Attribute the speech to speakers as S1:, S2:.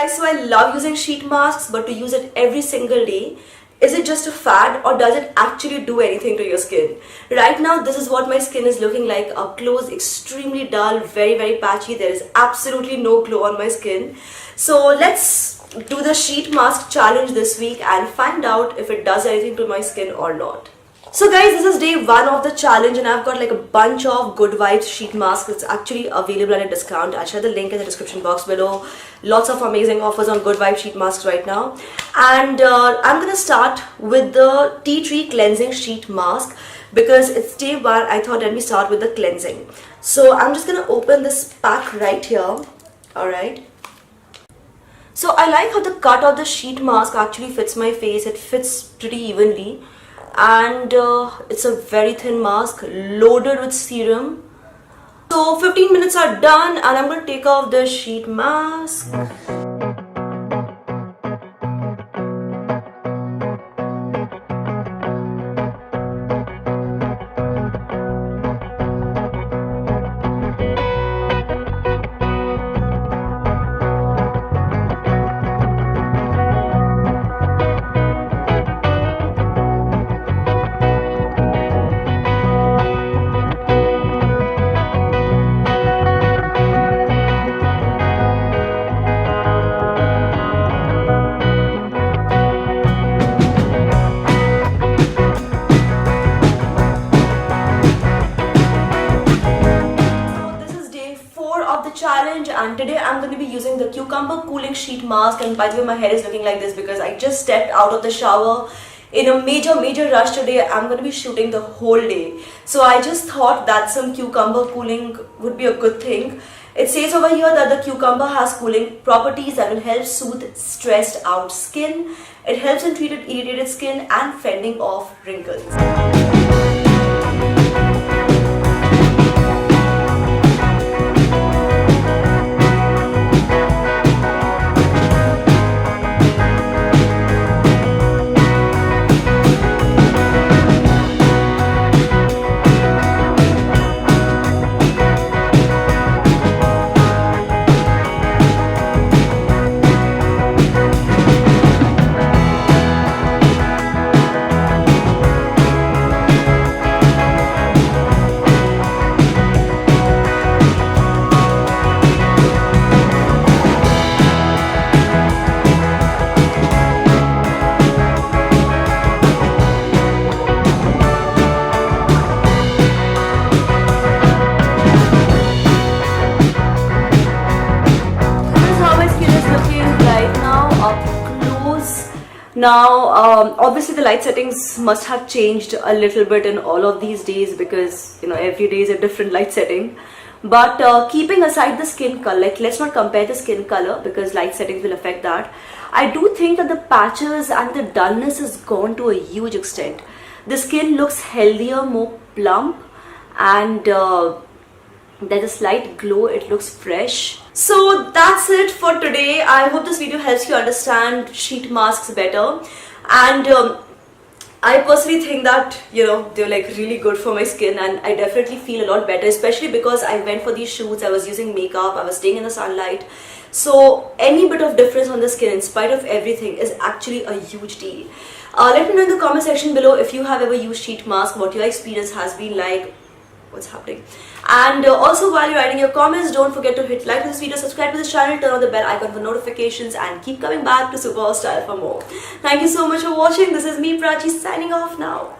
S1: guys, so I love using sheet masks, but to use it every single day, is it just a fad or does it actually do anything to your skin? Right now, this is what my skin is looking like up close, extremely dull, very patchy. There is absolutely no glow on my skin. So let's do the sheet mask challenge this week and find out if it does anything to my skin or not. So guys, this is day 1 of the challenge and I've got like a bunch of Good Vibes sheet masks. It's actually available at a discount. I'll share the link in the description box below. Lots of amazing offers on Good Vibes sheet masks right now. And I'm gonna start with the Tea Tree Cleansing Sheet Mask because it's day 1. I thought let me start with the cleansing. So I'm just gonna open this pack right here. Alright. So I like how the cut of the sheet mask actually fits my face. It fits pretty evenly. And it's a very thin mask loaded with serum. So 15 minutes are done and I'm going to take off the sheet mask. Challenge, and today I'm going to be using the cucumber cooling sheet mask. And by the way, my hair is looking like this because I just stepped out of the shower in a major rush today. I'm going to be shooting the whole day, so I just thought that some cucumber cooling would be a good thing. It says over here that the cucumber has cooling properties that will help soothe stressed out skin. It helps in treated irritated skin and fending off wrinkles. Now, obviously the light settings must have changed a little bit in all of these days because, you know, every day is a different light setting. But keeping aside the skin color, like let's not compare the skin color because light settings will affect that. I do think that the patches and the dullness is gone to a huge extent. The skin looks healthier, more plump, and there's a slight glow. It looks fresh. So that's it for today. I hope this video helps you understand sheet masks better. And I personally think that, you know, they're like really good for my skin and I definitely feel a lot better, especially because I went for these shoots, I was using makeup, I was staying in the sunlight. So any bit of difference on the skin in spite of everything is actually a huge deal. Let me know in the comment section below if you have ever used sheet mask, what your experience has been like, what's happening. And also while you're writing your comments, don't forget to hit like this video, subscribe to this channel, turn on the bell icon for notifications and keep coming back to SuperWowStyle for more. Thank you so much for watching. This is me, Prachi, signing off now.